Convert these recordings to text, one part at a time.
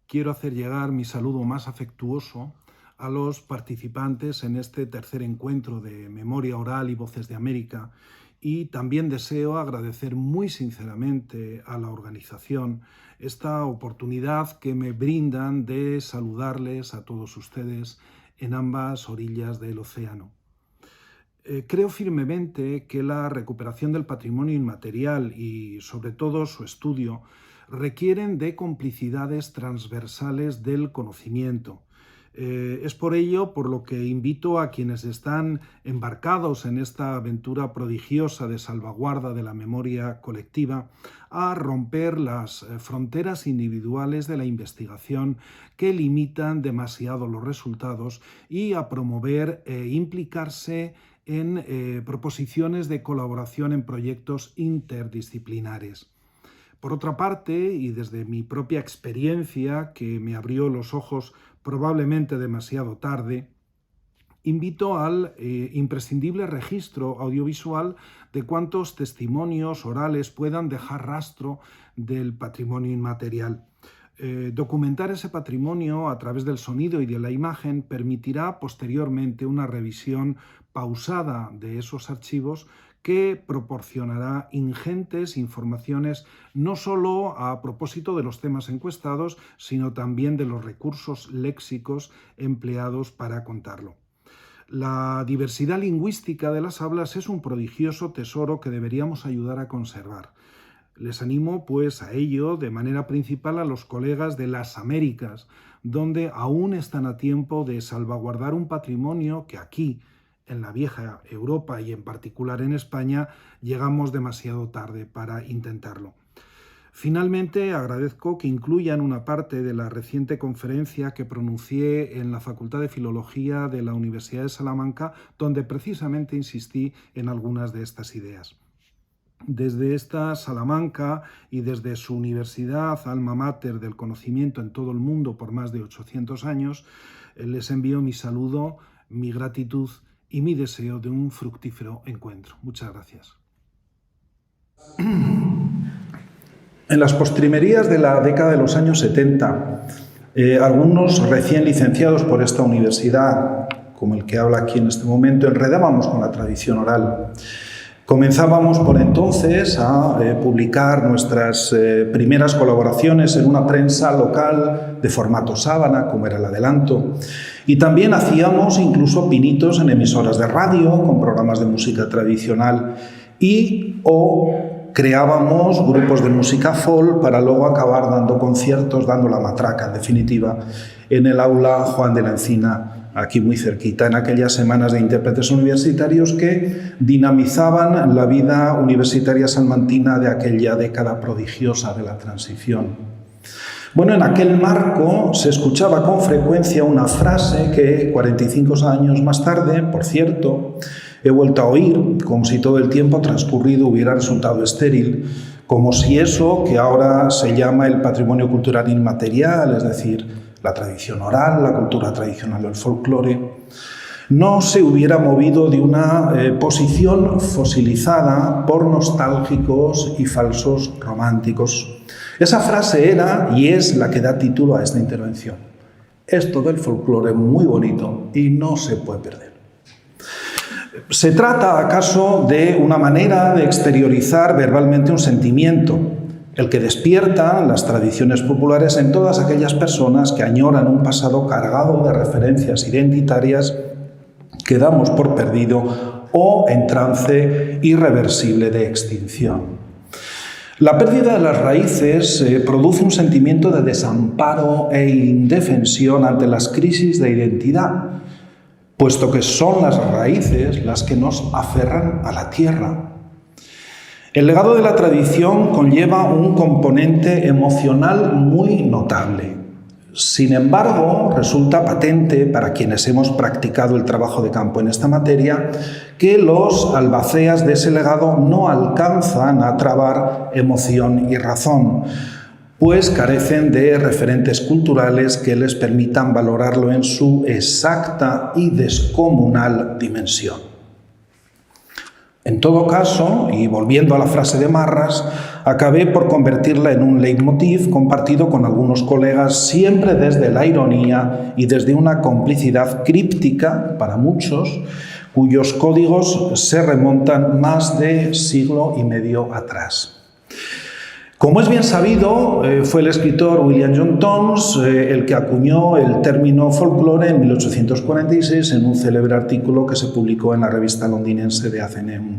quiero hacer llegar mi saludo más afectuoso a los participantes en este tercer encuentro de Memoria Oral y Voces de América, y también deseo agradecer muy sinceramente a la organización esta oportunidad que me brindan de saludarles a todos ustedes en ambas orillas del océano. Creo firmemente que la recuperación del patrimonio inmaterial y, sobre todo, su estudio requieren de complicidades transversales del conocimiento. Es por ello por lo que invito a quienes están embarcados en esta aventura prodigiosa de salvaguarda de la memoria colectiva a romper las fronteras individuales de la investigación que limitan demasiado los resultados y a promover e implicarse en proposiciones de colaboración en proyectos interdisciplinares. Por otra parte, y desde mi propia experiencia, que me abrió los ojos probablemente demasiado tarde, invito al imprescindible registro audiovisual de cuantos testimonios orales puedan dejar rastro del patrimonio inmaterial. Documentar ese patrimonio a través del sonido y de la imagen permitirá posteriormente una revisión pausada de esos archivos que proporcionará ingentes informaciones no solo a propósito de los temas encuestados, sino también de los recursos léxicos empleados para contarlo. La diversidad lingüística de las hablas es un prodigioso tesoro que deberíamos ayudar a conservar. Les animo, pues, a ello de manera principal a los colegas de las Américas, donde aún están a tiempo de salvaguardar un patrimonio que aquí, en la vieja Europa y en particular en España, llegamos demasiado tarde para intentarlo. Finalmente, agradezco que incluyan una parte de la reciente conferencia que pronuncié en la Facultad de Filología de la Universidad de Salamanca, donde precisamente insistí en algunas de estas ideas. Desde esta Salamanca y desde su universidad, alma mater del conocimiento en todo el mundo por más de 800 años, les envío mi saludo, mi gratitud y mi deseo de un fructífero encuentro. Muchas gracias. En las postrimerías de la década de los años 70, algunos recién licenciados por esta universidad, como el que habla aquí en este momento, enredábamos con la tradición oral. Comenzábamos por entonces a publicar nuestras primeras colaboraciones en una prensa local de formato sábana, como era el Adelanto, y también hacíamos incluso pinitos en emisoras de radio con programas de música tradicional o creábamos grupos de música folk para luego acabar dando conciertos, dando la matraca, en definitiva, en el aula Juan de la Encina, aquí muy cerquita, en aquellas semanas de intérpretes universitarios que dinamizaban la vida universitaria salmantina de aquella década prodigiosa de la transición. Bueno, en aquel marco se escuchaba con frecuencia una frase que 45 años más tarde, por cierto, he vuelto a oír, como si todo el tiempo transcurrido hubiera resultado estéril, como si eso que ahora se llama el patrimonio cultural inmaterial, es decir, la tradición oral, la cultura tradicional del folclore, no se hubiera movido de una posición fosilizada por nostálgicos y falsos románticos. Esa frase era y es la que da título a esta intervención. Esto del folclore es muy bonito y no se puede perder. ¿Se trata acaso de una manera de exteriorizar verbalmente un sentimiento, el que despierta las tradiciones populares en todas aquellas personas que añoran un pasado cargado de referencias identitarias que damos por perdido o en trance irreversible de extinción? La pérdida de las raíces produce un sentimiento de desamparo e indefensión ante las crisis de identidad, puesto que son las raíces las que nos aferran a la tierra. El legado de la tradición conlleva un componente emocional muy notable. Sin embargo, resulta patente para quienes hemos practicado el trabajo de campo en esta materia que los albaceas de ese legado no alcanzan a trabar emoción y razón, pues carecen de referentes culturales que les permitan valorarlo en su exacta y descomunal dimensión. En todo caso, y volviendo a la frase de Marras, acabé por convertirla en un leitmotiv compartido con algunos colegas siempre desde la ironía y desde una complicidad críptica para muchos, cuyos códigos se remontan más de siglo y medio atrás. Como es bien sabido, fue el escritor William John Thoms el que acuñó el término folclore en 1846 en un célebre artículo que se publicó en la revista londinense The Athenaeum.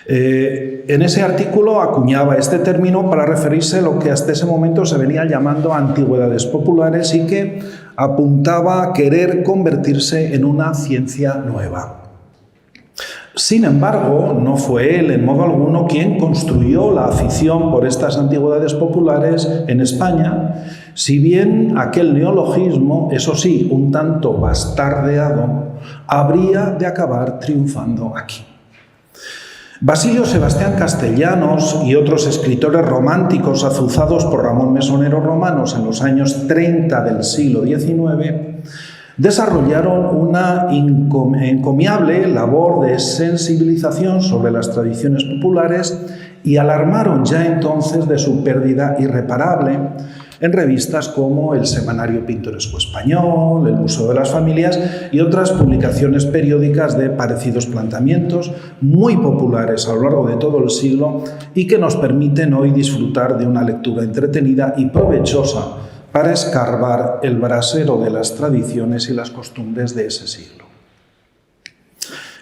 En ese artículo acuñaba este término para referirse a lo que hasta ese momento se venía llamando antigüedades populares y que apuntaba a querer convertirse en una ciencia nueva. Sin embargo, no fue él en modo alguno quien construyó la afición por estas antigüedades populares en España, si bien aquel neologismo, eso sí, un tanto bastardeado, habría de acabar triunfando aquí. Basilio Sebastián Castellanos y otros escritores románticos azuzados por Ramón Mesonero Romanos en los años 30 del siglo XIX desarrollaron una encomiable labor de sensibilización sobre las tradiciones populares y alarmaron ya entonces de su pérdida irreparable en revistas como el Semanario Pintoresco Español, el Museo de las Familias y otras publicaciones periódicas de parecidos planteamientos muy populares a lo largo de todo el siglo y que nos permiten hoy disfrutar de una lectura entretenida y provechosa para escarbar el brasero de las tradiciones y las costumbres de ese siglo.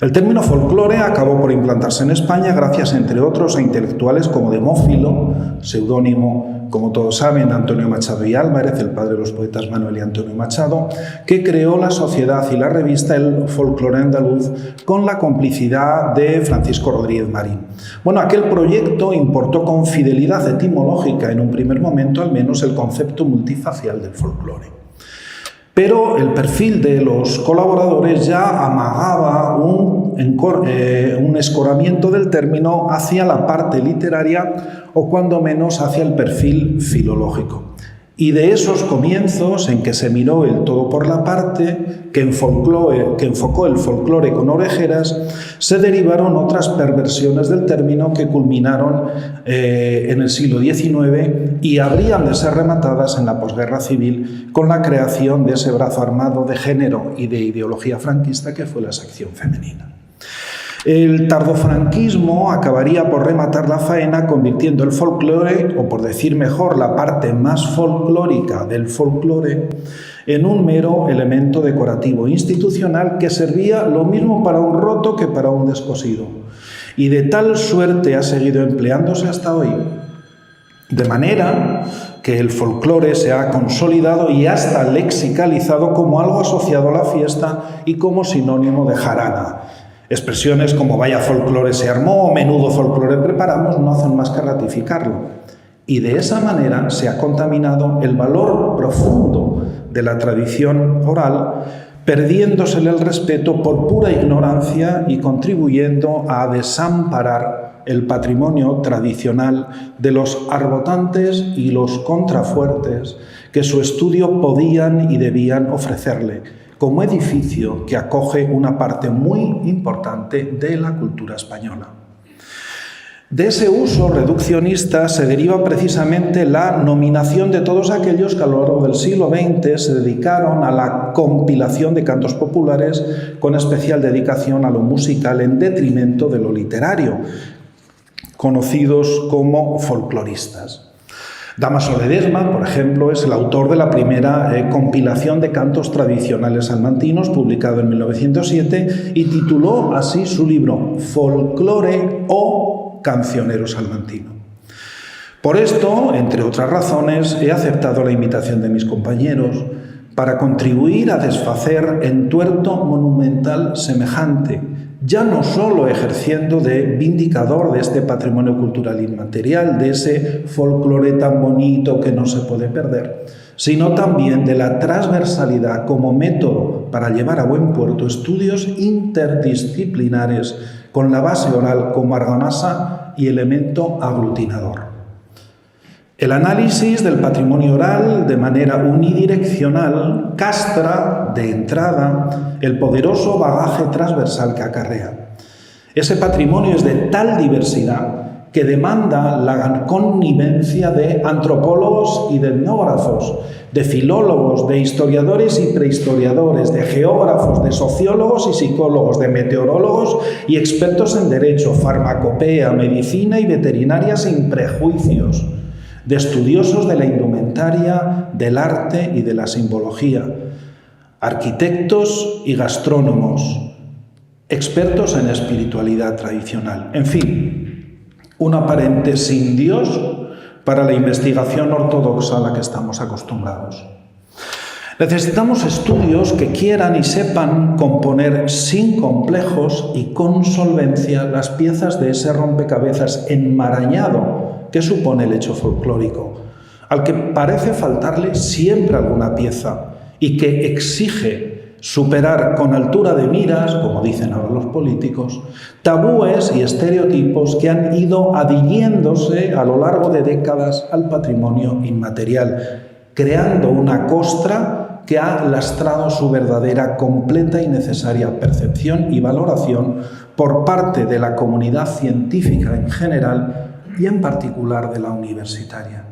El término folclore acabó por implantarse en España gracias, entre otros, a intelectuales como Demófilo, seudónimo, como todos saben, de Antonio Machado y Álvarez, el padre de los poetas Manuel y Antonio Machado, que creó la sociedad y la revista El Folclore Andaluz con la complicidad de Francisco Rodríguez Marín. Bueno, aquel proyecto importó con fidelidad etimológica, en un primer momento al menos, el concepto multifacial del folclore. Pero el perfil de los colaboradores ya amagaba un escoramiento del término hacia la parte literaria o cuando menos hacia el perfil filológico. Y de esos comienzos en que se miró el todo por la parte, que enfocó el folclore con orejeras, se derivaron otras perversiones del término que culminaron en el siglo XIX y habrían de ser rematadas en la posguerra civil con la creación de ese brazo armado de género y de ideología franquista que fue la sección femenina. El tardofranquismo acabaría por rematar la faena convirtiendo el folclore, o por decir mejor, la parte más folclórica del folclore, en un mero elemento decorativo institucional que servía lo mismo para un roto que para un descosido. Y de tal suerte ha seguido empleándose hasta hoy. De manera que el folclore se ha consolidado y hasta lexicalizado como algo asociado a la fiesta y como sinónimo de jarana. Expresiones como vaya folclore se armó o menudo folclore preparamos no hacen más que ratificarlo. Y de esa manera se ha contaminado el valor profundo de la tradición oral, perdiéndosele el respeto por pura ignorancia y contribuyendo a desamparar el patrimonio tradicional de los arbotantes y los contrafuertes que su estudio podían y debían ofrecerle, como edificio que acoge una parte muy importante de la cultura española. De ese uso reduccionista se deriva precisamente la nominación de todos aquellos que a lo largo del siglo XX se dedicaron a la compilación de cantos populares con especial dedicación a lo musical en detrimento de lo literario, conocidos como folcloristas. Dámaso Ledesma, por ejemplo, es el autor de la primera compilación de cantos tradicionales salmantinos, publicado en 1907, y tituló así su libro Folclore o Cancionero Salmantino. Por esto, entre otras razones, he aceptado la invitación de mis compañeros para contribuir a desfacer entuerto monumental semejante, ya no solo ejerciendo de vindicador de este patrimonio cultural inmaterial, de ese folclore tan bonito que no se puede perder, sino también de la transversalidad como método para llevar a buen puerto estudios interdisciplinares con la base oral como argamasa y elemento aglutinador. El análisis del patrimonio oral de manera unidireccional castra de entrada el poderoso bagaje transversal que acarrea. Ese patrimonio es de tal diversidad que demanda la connivencia de antropólogos y de etnógrafos, de filólogos, de historiadores y prehistoriadores, de geógrafos, de sociólogos y psicólogos, de meteorólogos y expertos en derecho, farmacopea, medicina y veterinaria sin prejuicios, de estudiosos de la indumentaria, del arte y de la simbología, arquitectos y gastrónomos, expertos en espiritualidad tradicional, en fin, un aparente sin Dios para la investigación ortodoxa a la que estamos acostumbrados. Necesitamos estudios que quieran y sepan componer sin complejos y con solvencia las piezas de ese rompecabezas enmarañado que supone el hecho folclórico, al que parece faltarle siempre alguna pieza y que exige superar con altura de miras, como dicen ahora los políticos, tabúes y estereotipos que han ido adhiriéndose a lo largo de décadas al patrimonio inmaterial, creando una costra que ha lastrado su verdadera, completa y necesaria percepción y valoración por parte de la comunidad científica en general y en particular de la universitaria.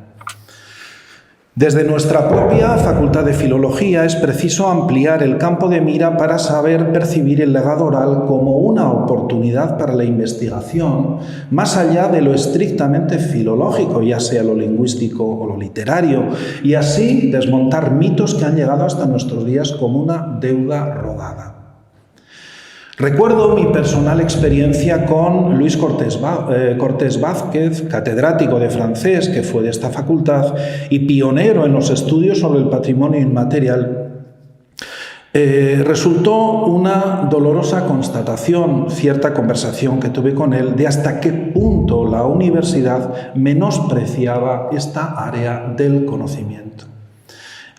Desde nuestra propia Facultad de Filología es preciso ampliar el campo de mira para saber percibir el legado oral como una oportunidad para la investigación, más allá de lo estrictamente filológico, ya sea lo lingüístico o lo literario, y así desmontar mitos que han llegado hasta nuestros días como una deuda rodada. Recuerdo mi personal experiencia con Luis Cortés Vázquez, catedrático de francés que fue de esta facultad y pionero en los estudios sobre el patrimonio inmaterial. Resultó una dolorosa constatación, cierta conversación que tuve con él, de hasta qué punto la universidad menospreciaba esta área del conocimiento.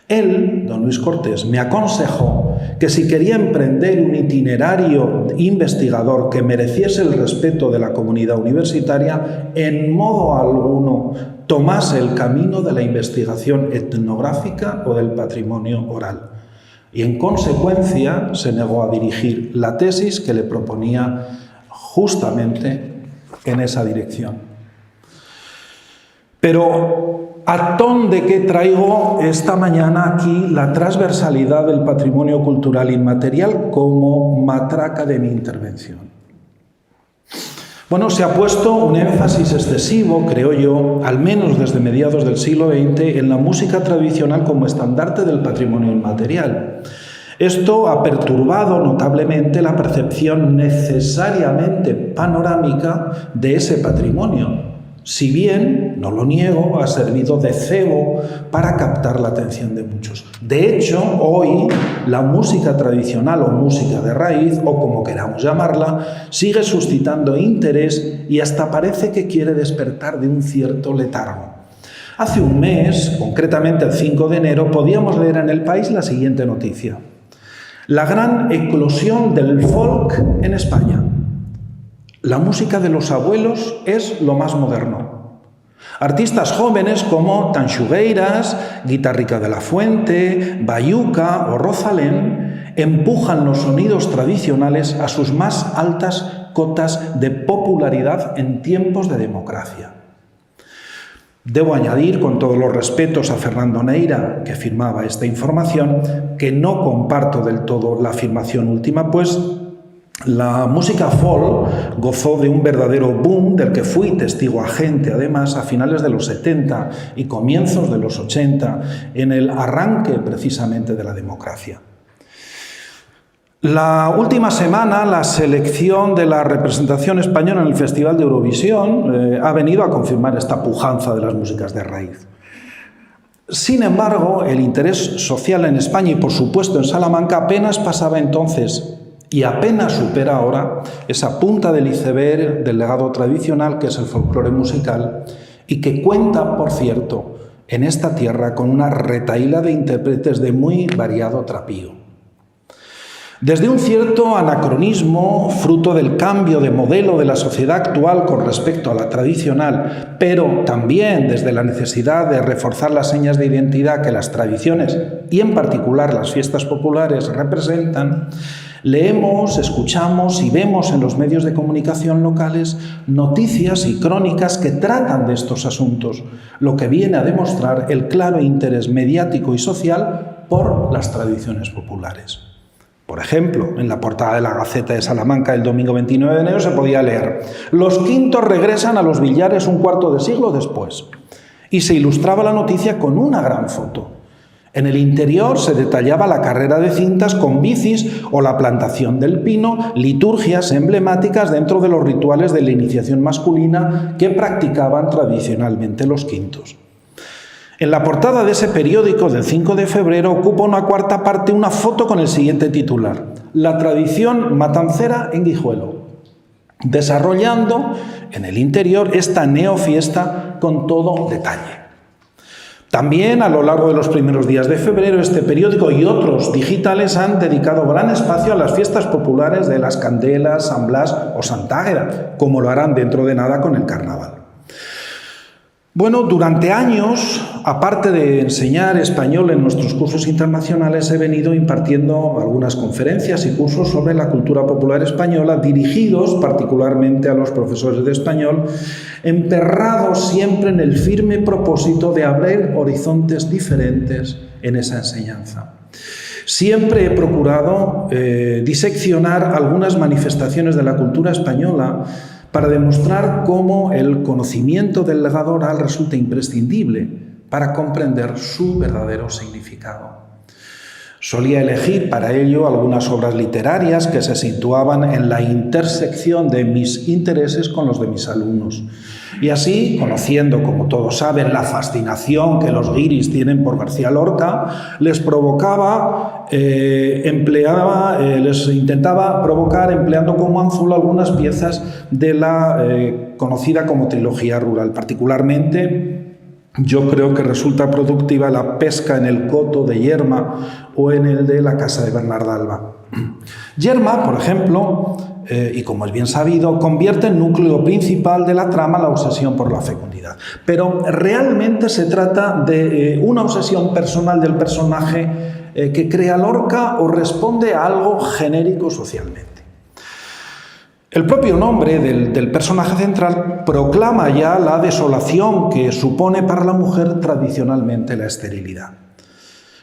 Él, don Luis Cortés, me aconsejó que si quería emprender un itinerario investigador que mereciese el respeto de la comunidad universitaria, en modo alguno tomase el camino de la investigación etnográfica o del patrimonio oral. Y en consecuencia se negó a dirigir la tesis que le proponía justamente en esa dirección. Pero ¿a dónde que traigo esta mañana aquí la transversalidad del patrimonio cultural inmaterial como matraca de mi intervención? Bueno, se ha puesto un énfasis excesivo, creo yo, al menos desde mediados del siglo XX, en la música tradicional como estandarte del patrimonio inmaterial. Esto ha perturbado notablemente la percepción necesariamente panorámica de ese patrimonio. Si bien, no lo niego, ha servido de cebo para captar la atención de muchos. De hecho, hoy la música tradicional o música de raíz, o como queramos llamarla, sigue suscitando interés y hasta parece que quiere despertar de un cierto letargo. Hace un mes, concretamente el 5 de enero, podíamos leer en El País la siguiente noticia: la gran eclosión del folk en España. La música de los abuelos es lo más moderno. Artistas jóvenes como Tanxugueiras, Guitarrica de la Fuente, Bayuca o Rosalén empujan los sonidos tradicionales a sus más altas cotas de popularidad en tiempos de democracia. Debo añadir, con todos los respetos a Fernando Neira, que firmaba esta información, que no comparto del todo la afirmación última, pues la música folk gozó de un verdadero boom del que fui testigo agente, además, a finales de los 70 y comienzos de los 80, en el arranque precisamente de la democracia. La última semana, la selección de la representación española en el Festival de Eurovisión ha venido a confirmar esta pujanza de las músicas de raíz. Sin embargo, el interés social en España y, por supuesto, en Salamanca apenas pasaba entonces y apenas supera ahora esa punta del iceberg del legado tradicional que es el folclore musical y que cuenta, por cierto, en esta tierra con una retahíla de intérpretes de muy variado trapío. Desde un cierto anacronismo, fruto del cambio de modelo de la sociedad actual con respecto a la tradicional, pero también desde la necesidad de reforzar las señas de identidad que las tradiciones, y en particular las fiestas populares, representan, leemos, escuchamos y vemos en los medios de comunicación locales noticias y crónicas que tratan de estos asuntos, lo que viene a demostrar el claro interés mediático y social por las tradiciones populares. Por ejemplo, en la portada de la Gaceta de Salamanca el domingo 29 de enero se podía leer: «Los quintos regresan a los billares un cuarto de siglo después». Y se ilustraba la noticia con una gran foto. En el interior se detallaba la carrera de cintas con bicis o la plantación del pino, liturgias emblemáticas dentro de los rituales de la iniciación masculina que practicaban tradicionalmente los quintos. En la portada de ese periódico del 5 de febrero ocupa una cuarta parte una foto con el siguiente titular: «La tradición matancera en Guijuelo», desarrollando en el interior esta neofiesta con todo detalle. También a lo largo de los primeros días de febrero este periódico y otros digitales han dedicado gran espacio a las fiestas populares de las Candelas, San Blas o Santa Águeda, como lo harán dentro de nada con el carnaval. Bueno, durante años, aparte de enseñar español en nuestros cursos internacionales, he venido impartiendo algunas conferencias y cursos sobre la cultura popular española, dirigidos particularmente a los profesores de español, emperrados siempre en el firme propósito de abrir horizontes diferentes en esa enseñanza. Siempre he procurado diseccionar algunas manifestaciones de la cultura española para demostrar cómo el conocimiento del legado oral resulta imprescindible para comprender su verdadero significado. Solía elegir para ello algunas obras literarias que se situaban en la intersección de mis intereses con los de mis alumnos. Y así, conociendo, como todos saben, la fascinación que los guiris tienen por García Lorca, les intentaba provocar empleando como anzuelo algunas piezas de la conocida como trilogía rural. Particularmente, yo creo que resulta productiva la pesca en el coto de Yerma o en el de la casa de Bernarda Alba. Yerma, por ejemplo, y como es bien sabido, convierte en núcleo principal de la trama la obsesión por la fecundidad. Pero realmente se trata de una obsesión personal del personaje que crea Lorca o responde a algo genérico socialmente. El propio nombre del personaje central proclama ya la desolación que supone para la mujer tradicionalmente la esterilidad.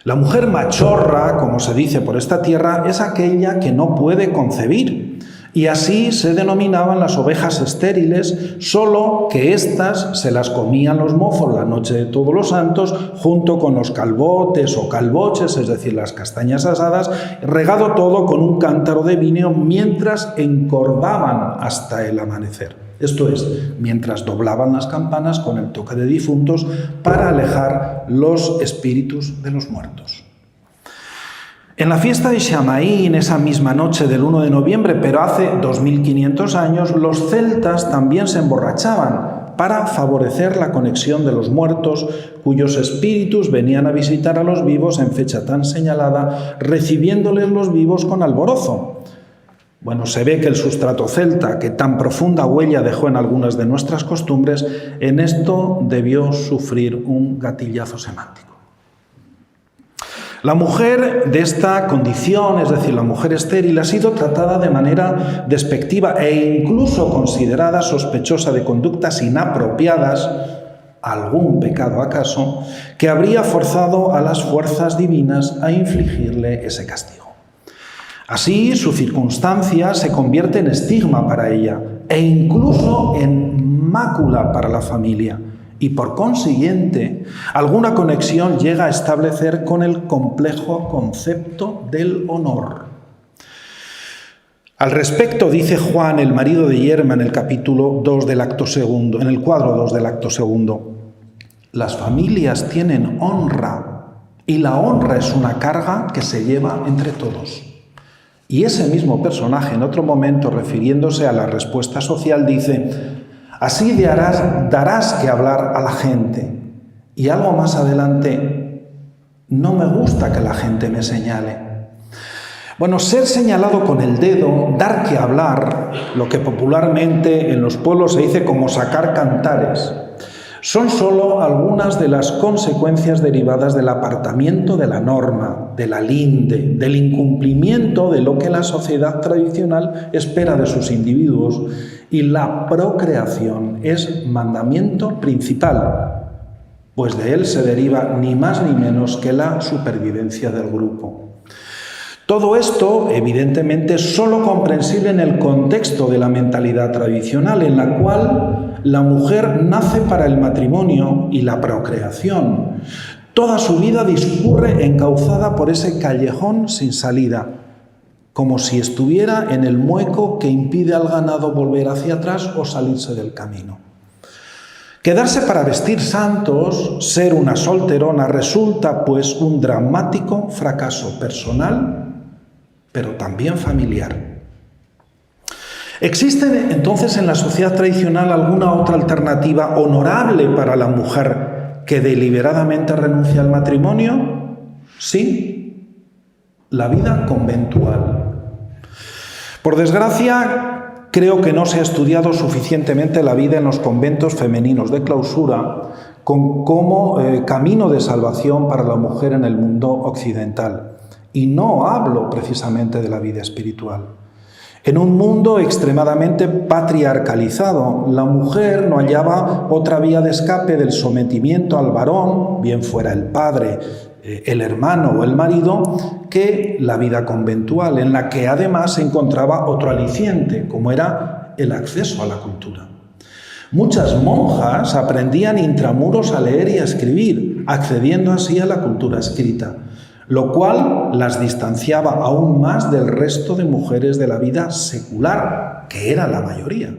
La mujer machorra, como se dice por esta tierra, es aquella que no puede concebir, y así se denominaban las ovejas estériles, solo que éstas se las comían los mozos la noche de Todos los Santos, junto con los calbotes o calboches, es decir, las castañas asadas, regado todo con un cántaro de vino mientras encordaban hasta el amanecer. Esto es, mientras doblaban las campanas con el toque de difuntos para alejar los espíritus de los muertos. En la fiesta de Xamaín, esa misma noche del 1 de noviembre, pero hace 2500 años, los celtas también se emborrachaban para favorecer la conexión de los muertos, cuyos espíritus venían a visitar a los vivos en fecha tan señalada, recibiéndoles los vivos con alborozo. Bueno, se ve que el sustrato celta, que tan profunda huella dejó en algunas de nuestras costumbres, en esto debió sufrir un gatillazo semántico. La mujer de esta condición, es decir, la mujer estéril, ha sido tratada de manera despectiva e incluso considerada sospechosa de conductas inapropiadas, algún pecado acaso, que habría forzado a las fuerzas divinas a infligirle ese castigo. Así, su circunstancia se convierte en estigma para ella e incluso en mácula para la familia. Y por consiguiente, alguna conexión llega a establecer con el complejo concepto del honor. Al respecto, dice Juan, el marido de Yerma, en el capítulo 2 del acto segundo, en el cuadro 2 del acto segundo: las familias tienen honra y la honra es una carga que se lleva entre todos. Y ese mismo personaje, en otro momento, refiriéndose a la respuesta social, dice: así darás que hablar a la gente. Y algo más adelante: no me gusta que la gente me señale. Bueno, ser señalado con el dedo, dar que hablar, lo que popularmente en los pueblos se dice como sacar cantares, son solo algunas de las consecuencias derivadas del apartamiento de la norma, de la linde, del incumplimiento de lo que la sociedad tradicional espera de sus individuos, y la procreación es mandamiento principal, pues de él se deriva ni más ni menos que la supervivencia del grupo. Todo esto, evidentemente, es solo comprensible en el contexto de la mentalidad tradicional, en la cual la mujer nace para el matrimonio y la procreación. Toda su vida discurre encauzada por ese callejón sin salida, como si estuviera en el mueco que impide al ganado volver hacia atrás o salirse del camino. Quedarse para vestir santos, ser una solterona, resulta pues un dramático fracaso personal, pero también familiar. ¿Existe entonces en la sociedad tradicional alguna otra alternativa honorable para la mujer que deliberadamente renuncia al matrimonio? Sí, la vida conventual. Por desgracia, creo que no se ha estudiado suficientemente la vida en los conventos femeninos de clausura como camino de salvación para la mujer en el mundo occidental. Y no hablo precisamente de la vida espiritual. En un mundo extremadamente patriarcalizado, la mujer no hallaba otra vía de escape del sometimiento al varón, bien fuera el padre, el hermano o el marido, que la vida conventual, en la que además se encontraba otro aliciente, como era el acceso a la cultura. Muchas monjas aprendían intramuros a leer y a escribir, accediendo así a la cultura escrita, lo cual las distanciaba aún más del resto de mujeres de la vida secular, que era la mayoría.